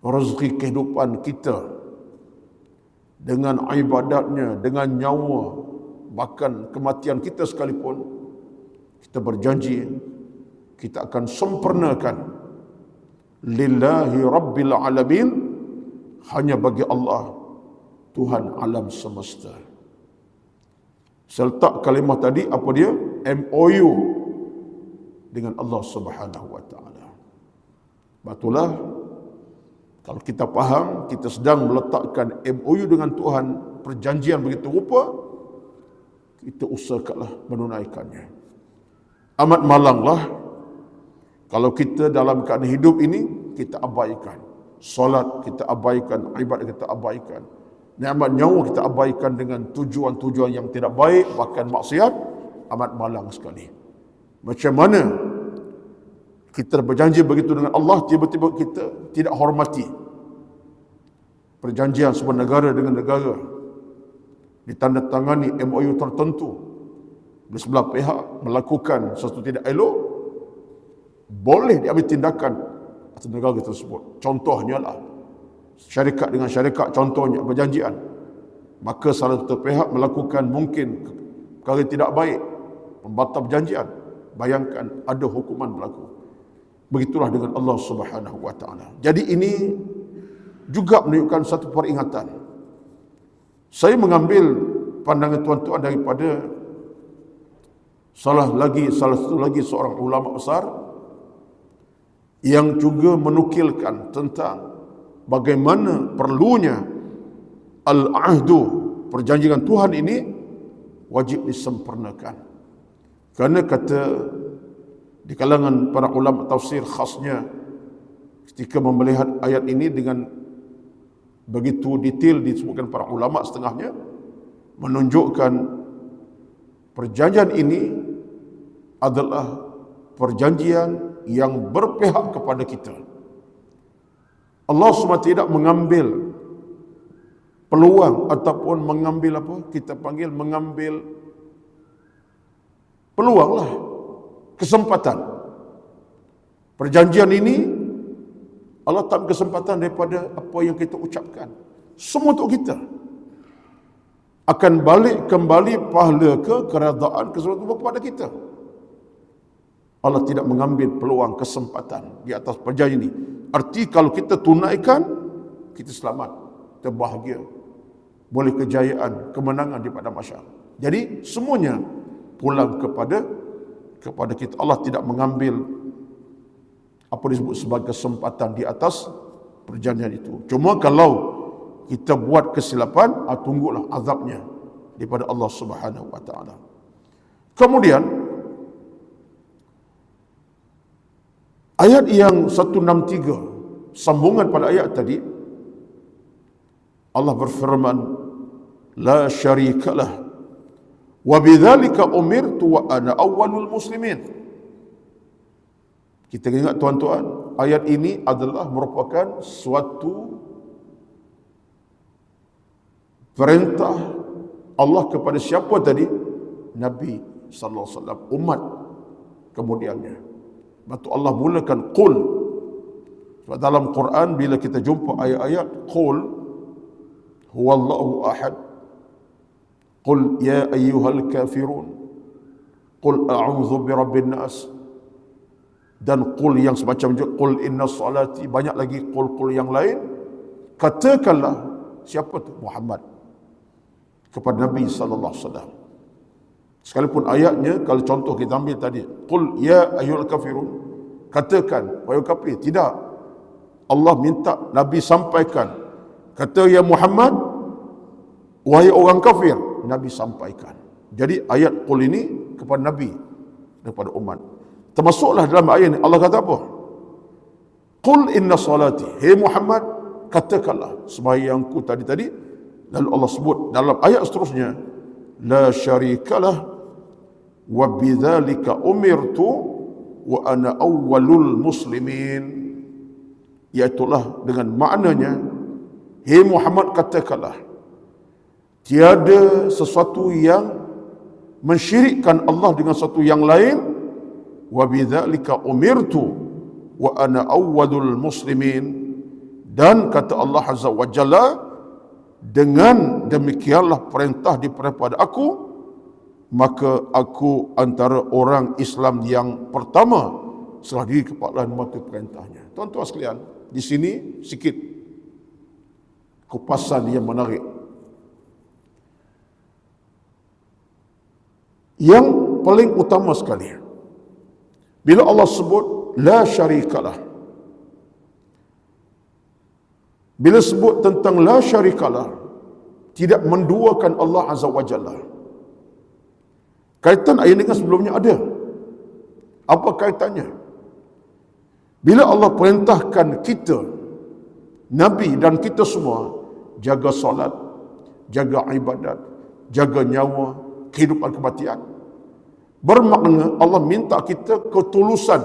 rezeki kehidupan kita, dengan ibadatnya, dengan nyawa, bahkan kematian kita sekalipun, kita berjanji kita akan sempurnakan lillahi rabbil alamin, hanya bagi Allah, Tuhan alam semesta. Saya letak kalimah tadi, apa dia? MOU dengan Allah Subhanahu wa taala. Batulah, kalau kita faham, kita sedang meletakkan MOU dengan Tuhan, perjanjian begitu rupa, kita usahakanlah menunaikannya. Amat malanglah kalau kita dalam keadaan hidup ini, kita abaikan solat, kita abaikan ibadat, kita abaikan nikmat nyawa, kita abaikan dengan tujuan-tujuan yang tidak baik, bahkan maksiat. Amat malang sekali. Macam mana kita berjanji begitu dengan Allah, tiba-tiba kita tidak hormati perjanjian sebuah negara dengan negara, ditandatangani MOU tertentu, Bila sebelah pihak melakukan sesuatu tidak elok, boleh diambil tindakan atas negara tersebut. Contohnya lah, syarikat dengan syarikat, contohnya perjanjian. Maka salah satu pihak melakukan mungkin perkara tidak baik, membatal perjanjian, bayangkan ada hukuman berlaku. Begitulah dengan Allah Subhanahu wa taala. Jadi ini juga menunjukkan satu peringatan. Saya mengambil pandangan tuan-tuan daripada salah satu lagi seorang ulama besar yang juga menukilkan tentang bagaimana perlunya al-ahdu, perjanjian Tuhan ini wajib disempurnakan. Kerana kata di kalangan para ulama tafsir, khasnya ketika melihat ayat ini dengan begitu detail disebutkan para ulama, setengahnya menunjukkan perjanjian ini adalah perjanjian yang berpihak kepada kita. Allah SWT tidak mengambil peluang ataupun mengambil mengambil peluang lah, kesempatan. Perjanjian ini Allah tak kesempatan daripada apa yang kita ucapkan. Semua untuk kita. Akan balik kembali pahala keredaan keseluruhan kepada kita. Allah tidak mengambil peluang, kesempatan di atas perjanjian ini. Arti kalau kita tunaikan, kita selamat, kita bahagia, boleh kejayaan, kemenangan di padang mahsyar. Jadi semuanya pulang kepada kita. Allah tidak mengambil apa disebut sebagai kesempatan di atas perjanjian itu. Cuma kalau kita buat kesilapan, tunggulah azabnya daripada Allah Subhanahu wa taala. Kemudian ayat yang 163 sambungan pada ayat tadi, Allah berfirman, la syarikalah wa bidzalika umirtu wa ana awwalul muslimin. Kita ingat tuan-tuan, ayat ini adalah merupakan suatu perintah Allah kepada siapa tadi? Nabi sallallahu alaihi wasallam, umat kemudiannya. Batu Allah mulakan qul. Sebab dalam Quran bila kita jumpa ayat-ayat qul huwallahu ahad, qul ya ayyuhal kafirun, qul a'udzu birabbin nas, dan qul yang semacam juga qul inna salati, banyak lagi qul yang lain. Katakanlah, siapa tu? Muhammad, kepada Nabi sallallahu alaihi wasallam. Sekalipun ayatnya, kalau contoh kita ambil tadi, qul ya ayyuhal kafirun, katakan wahai kafir, tidak. Allah minta Nabi sampaikan, kata ya Muhammad, wahai orang kafir, Nabi sampaikan. Jadi ayat qul ini kepada Nabi, kepada umat. Termasuklah dalam ayat ini Allah kata apa? Qul inna salati, hei Muhammad, katakanlah sembahyangku tadi. Lalu Allah sebut dalam ayat seterusnya, la syarikalah wa bidzalika umirtu wa ana awwalul muslimin. Iaitulah dengan maknanya, hei Muhammad, katakanlah tiada sesuatu yang mensyirikkan Allah dengan sesuatu yang lain, wa bidzalika umirtu wa ana awwalul muslimin, dan kata Allah Azza wa Jalla, dengan demikianlah perintah diberi pada aku, maka aku antara orang Islam yang pertama setelah diri kepada mata perintahnya. Tuan-tuan sekalian, di sini sikit kupasan yang menarik. Yang paling utama sekali, bila Allah sebut la syarikalah, bila sebut tentang la syarikalah, tidak menduakan Allah Azza wa Jalla. Kaitan ayat dengan sebelumnya ada. Apa kaitannya? Bila Allah perintahkan kita, Nabi dan kita semua, jaga solat, jaga ibadat, jaga nyawa, kehidupan kematian, bermakna Allah minta kita ketulusan,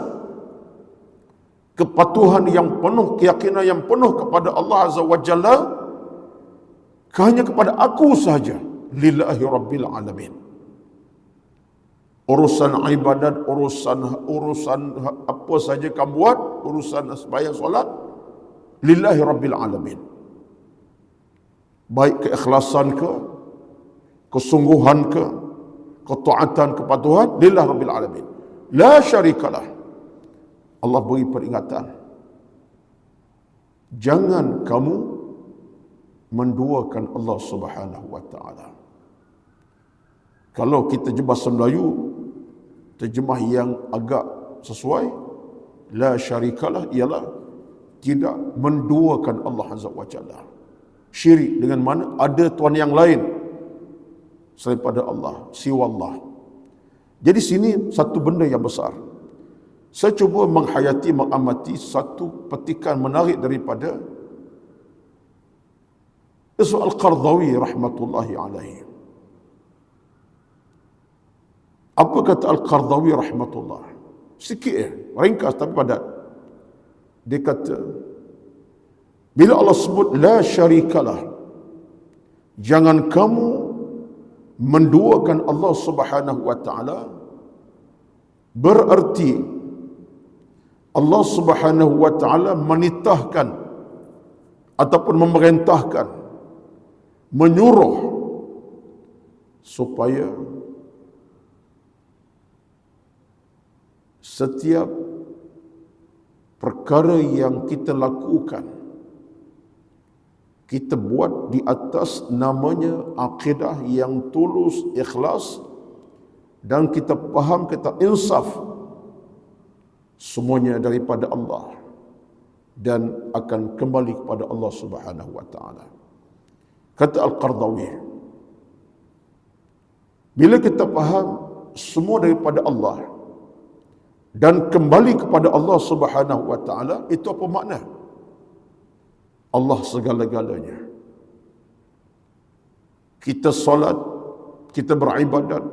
kepatuhan yang penuh, keyakinan yang penuh kepada Allah Azza wa Jalla, hanya kepada aku sahaja, lillahi rabbil alamin. urusan ibadat, urusan apa saja kamu buat, urusan sembahyang solat, lillahi rabbil alamin. Baik keikhlasan ke, kesungguhan ke, ketaatan, kepatuhan, lillahi rabbil alamin. La syarikalah. Allah beri peringatan. Jangan kamu menduakan Allah Subhanahu wa taala. Kalau kita bahasa Melayu, terjemah yang agak sesuai, la syarikalah ialah tidak menduakan Allah Azza wa Jalla. Syirik dengan mana? Ada Tuhan yang lain selain pada Allah, siwa Allah. Jadi sini satu benda yang besar. Saya cuba menghayati, mengamati satu petikan menarik daripada Al-Qardawi rahmatullahi alaihi. Apa kata Al-Qardawi rahmatullah? Sikit ringkas tapi padat. Dia kata, bila Allah sebut la syarikalah, jangan kamu menduakan Allah Subhanahu wa taala, berarti Allah Subhanahu wa taala menitahkan ataupun memerintahkan, menyuruh supaya setiap perkara yang kita lakukan, kita buat di atas namanya akidah yang tulus, ikhlas, dan kita faham, kita insaf, semuanya daripada Allah dan akan kembali kepada Allah Subhanahu wa taala. Kata Al-Qardawi, bila kita faham semua daripada Allah dan kembali kepada Allah Subhanahu wa taala, itu apa makna? Allah segala-galanya. Kita solat, kita beribadat,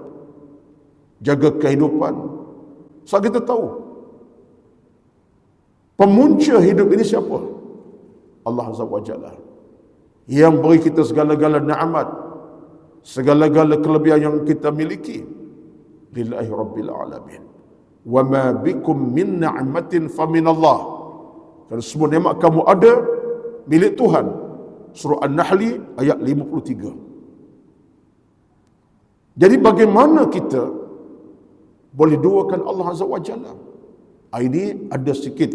jaga kehidupan. So kita tahu pemunca hidup ini siapa? Allah Azza wa Jalla. Yang beri kita segala-gala nikmat, segala-gala kelebihan yang kita miliki. Lillahi rabbil alamin. Wa ma bikum min ni'matin fa min Allah. Kalau semua nikmat kamu ada, milik Tuhan. Surah An-Nahl ayat 53. Jadi bagaimana kita boleh duakan Allah Azza wa Jalla? Ini ada sedikit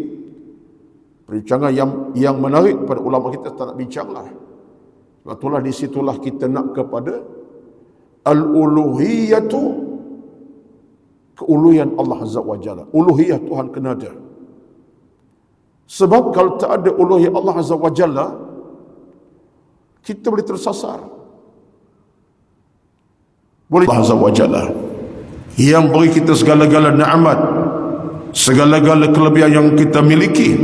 perbincangan yang menarik pada ulama kita, tak nak bincanglah. Sebab itulah di situlah kita nak kepada al-uluhiyatu, keuluhian Allah Azza wa Jalla. Uluhiyah Tuhan kena ada. Sebab kalau tak ada uluhiyah Allah Azza wa Jalla, kita boleh tersasar. Boleh Allah Azza wa Jalla yang beri kita segala-gala nikmat, segala-gala kelebihan yang kita miliki.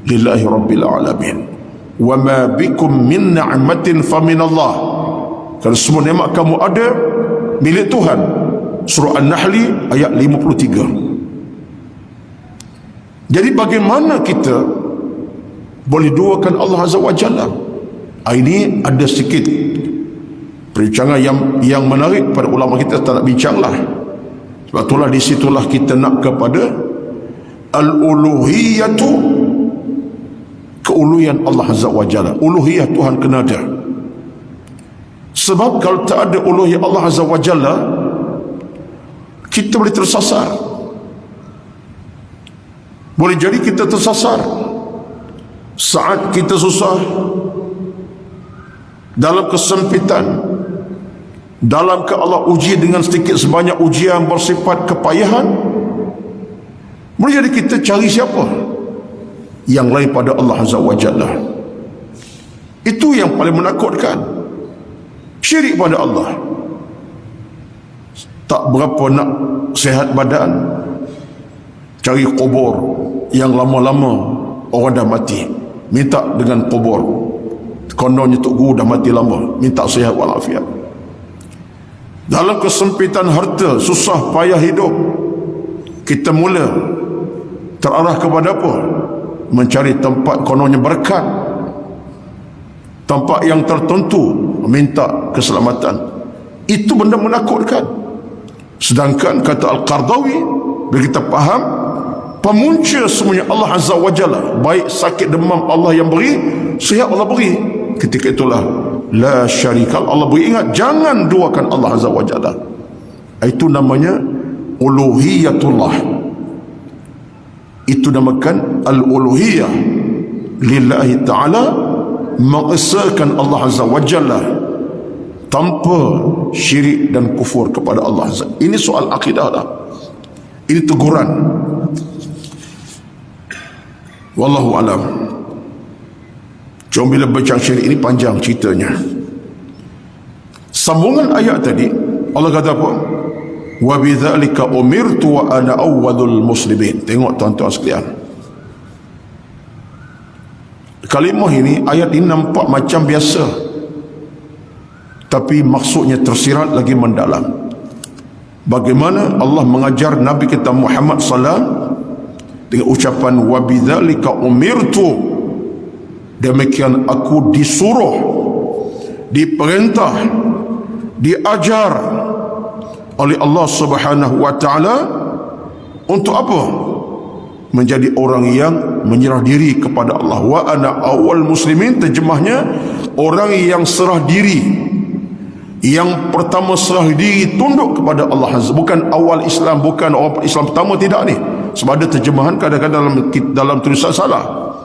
Lillahi rabbil alamin. Wa ma bikum min ni'matin fa min Allah. Kalau semua nikmat kamu ada, milik Tuhan. Surah An-Nahl ayat 53. Jadi bagaimana kita boleh duakan Allah Azza wa Jalla? Ini ada sedikit perbincangan yang menarik pada ulama kita, tak nak bincanglah. Sebab itulah di situlah kita nak kepada al-uluhiyatu, keuluhian Allah Azza wa Jalla. Uluhiyah Tuhan kena ada. Sebab kalau tak ada uluhiyah Allah Azza wa Jalla, kita boleh tersasar. Boleh jadi kita tersasar saat kita susah, dalam kesempitan, dalam ke Allah uji dengan sedikit sebanyak ujian bersifat kepayahan. Boleh jadi kita cari siapa? Yang lain pada Allah Azza wa Jalla. Itu yang paling menakutkan. Syirik pada Allah. Tak berapa nak sihat badan, cari kubur yang lama-lama orang dah mati, minta dengan kubur. Kononnya Tok Guru dah mati lama, minta sihat walafiat. Dalam kesempitan harta, susah payah hidup, kita mula terarah kepada apa? Mencari tempat kononnya berkat, tempat yang tertentu, minta keselamatan. Itu benda menakutkan. Sedangkan kata Al-Qardawi, bila kita faham pemunca semuanya Allah Azza wa Jalla, baik sakit demam Allah yang beri, sihat Allah beri. Ketika itulah la syarikal, Allah beri. Ingat, jangan duakan Allah Azza wa Jalla. Itu namanya uluhiyatullah. Itu namakan al-uluhiyah lillahi ta'ala, mengesahkan Allah Azza wa Jalla tanpa syirik dan kufur kepada Allah Azza. Ini soal akidah dah. Ini teguran. Wallahu alam. Cuma bila baca syirik ini panjang ceritanya. Sambungan ayat tadi, Allah kata apa? Wa bidzalika umirtu wa ana awwalul muslimin. Tengok tuan-tuan sekalian, kalimah ini, ayat ini nampak macam biasa, tapi maksudnya tersirat lagi mendalam. Bagaimana Allah mengajar Nabi kita Muhammad sallallahu dengan ucapan wa bidzalika umirtu, demikian aku disuruh, diperintah, diajar oleh Allah Subhanahu wa taala untuk apa? Menjadi orang yang menyerah diri kepada Allah. Wa ana awal muslimin, terjemahnya orang yang serah diri, yang pertama serah diri tunduk kepada Allah Azza. Bukan awal Islam, bukan orang Islam pertama, tidak ni. Sebab ada terjemahan kadang-kadang dalam tulisan salah.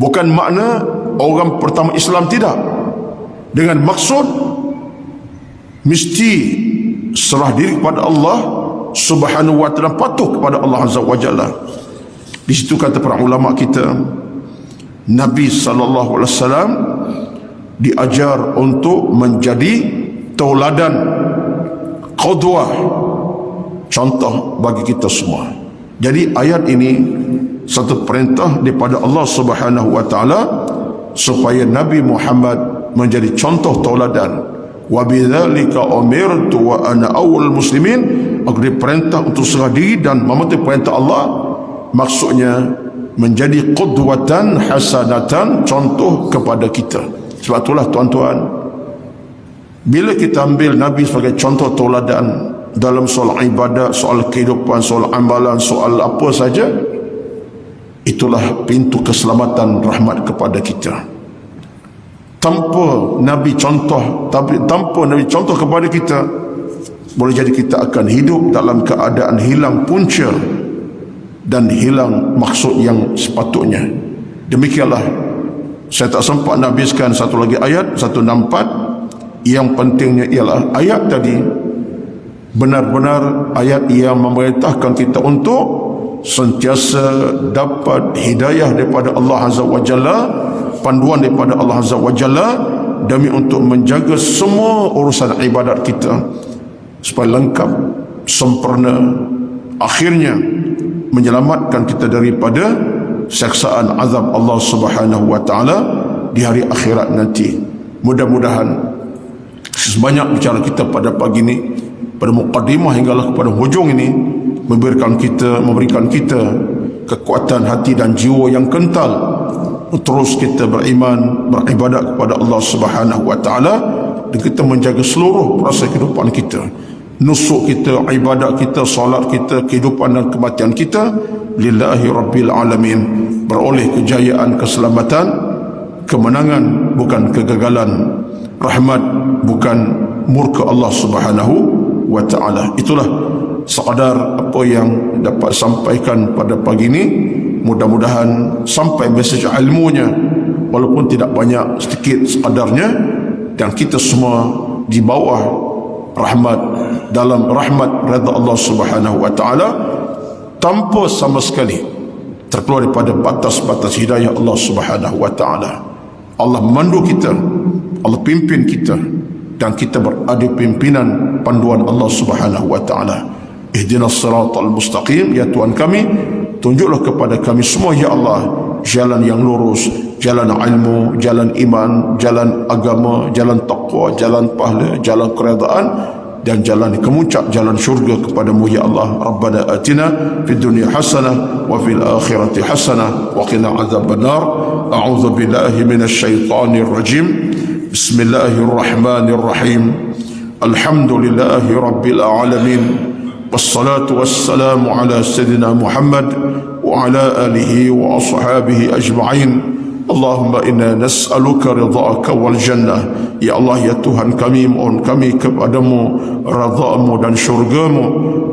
Bukan makna orang pertama Islam, tidak. Dengan maksud mesti serah diri kepada Allah Subhanahu wa taala, patuh kepada Allah Azza wa Jalla. Di situ kata para ulama kita, Nabi sallallahu alaihi wasallam diajar untuk menjadi tauladan, qudwah, contoh bagi kita semua. Jadi ayat ini satu perintah daripada Allah Subhanahu wa taala supaya Nabi Muhammad menjadi contoh tauladan. Wa bidzalika umirtu wa ana awwal muslimin, aku diperintah untuk serah diri dan mematuhi perintah Allah. Maksudnya menjadi qudwatan hasanatan, contoh kepada kita. Sebab itulah tuan-tuan, bila kita ambil Nabi sebagai contoh tauladan dalam soal ibadat, soal kehidupan, soal amalan, soal apa saja, itulah pintu keselamatan rahmat kepada kita. Tanpa Nabi contoh kepada kita, boleh jadi kita akan hidup dalam keadaan hilang punca dan hilang maksud yang sepatutnya. Demikianlah, saya tak sempat nak habiskan satu lagi ayat 164. Yang pentingnya ialah ayat tadi benar-benar ayat yang memerintahkan kita untuk sentiasa dapat hidayah daripada Allah Azza wa Jalla, panduan daripada Allah Azza wa Jalla, demi untuk menjaga semua urusan ibadat kita supaya lengkap, sempurna, akhirnya menyelamatkan kita daripada siksaan azab Allah Subhanahu wa taala di hari akhirat nanti. Mudah-mudahan sebanyak bicara kita pada pagi ini, pada muqaddimah hinggalah kepada hujung ini, memberikan kita kekuatan hati dan jiwa yang kental terus kita beriman, beribadat kepada Allah Subhanahu wa taala, dan kita menjaga seluruh proses kehidupan kita, nusuk kita, ibadat kita, solat kita, kehidupan dan kematian kita lillahi rabbil alamin, beroleh kejayaan, keselamatan, kemenangan, bukan kegagalan, rahmat, bukan murka Allah Subhanahu wa taala. Itulah sekadar apa yang dapat sampaikan pada pagi ini. Mudah-mudahan sampai mesej ilmunya, walaupun tidak banyak, sedikit sekadarnya, dan kita semua di bawah rahmat, dalam rahmat redha Allah Subhanahu wa taala, tanpa sama sekali terkeluar daripada batas-batas hidayah Allah Subhanahu wa taala. Allah memandu kita, Allah pimpin kita, dan kita berada pimpinan panduan Allah Subhanahu wa taala. Ihdinas siratal mustaqim, ya Tuhan kami, tunjuklah kepada kami semua ya Allah jalan yang lurus, jalan ilmu, jalan iman, jalan agama, jalan taqwa, jalan pahala, jalan keredaan, dan jalan kemuncak jalan syurga kepadamu ya Allah. Rabbana atina fid dunya hasanah wa fil akhirati hasanah wa qina adzabannar. A'udzu billahi minasy syaithanir rajim. Bismillahirrahmanirrahim. Alhamdulillahi rabbil alamin. wassalatu wassalamu ala sayyidina Muhammad wa ala alihi wa ashabihi ajma'in. Allahumma inna nas'aluka ridha'aka wal jannah. Ya Allah, ya Tuhan kami, mohon kami kepadamu ridha-Mu dan syurga-Mu.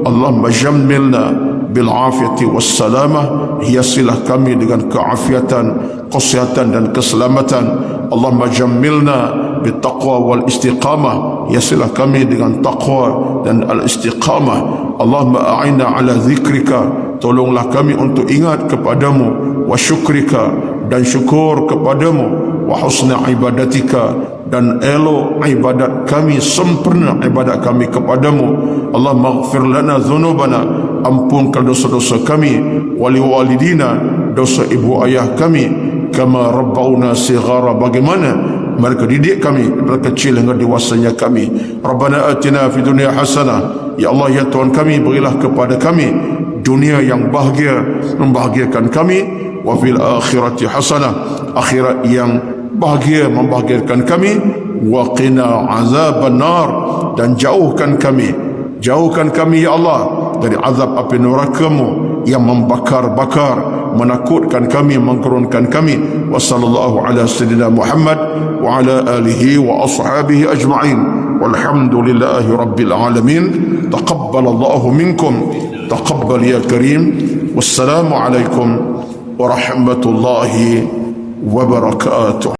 Allahumma jammilna bil afiyati was salamah. Hiasilah kami dengan keafiatan, kesehatan dan keselamatan. Allahumma jammilna bit taqwa wal istiqamah. Hiasilah kami dengan taqwa dan al istiqamah. Allahumma a'inna ala zikrika. Tolonglah kami untuk ingat kepadamu, wa syukrika, dan syukur kepadamu, wa husna ibadatika, dan elok ibadat kami, sempurna ibadat kami kepadamu. Allah maghfir lana dhunubana, ampunkan dosa-dosa kami, wali walidina, dosa ibu ayah kami, kama rabbauna sighara, bagaimana mereka didik kami dari kecil hingga dewasanya kami. Rabbana atina fi dunya hasanah. Ya Allah, ya Tuhan kami, berilah kepada kami dunia yang bahagia, membahagiakan kami, wa fil akhirati hasanah, akhirat yang bahagia, membahagiakan kami, wa qina azaban nar, dan jauhkan kami ya Allah dari azab api neraka-Mu yang membakar-bakar, menakutkan kami, menggerunkan kami. Wa sallallahu ala sayyidina Muhammad wa ala alihi wa ashabihi ajma'in, walhamdulillahi rabbil alamin. Taqabbalallahu minkum, taqabbal ya karim. Wassalamu alaikum warahmatullahi wabarakatuh.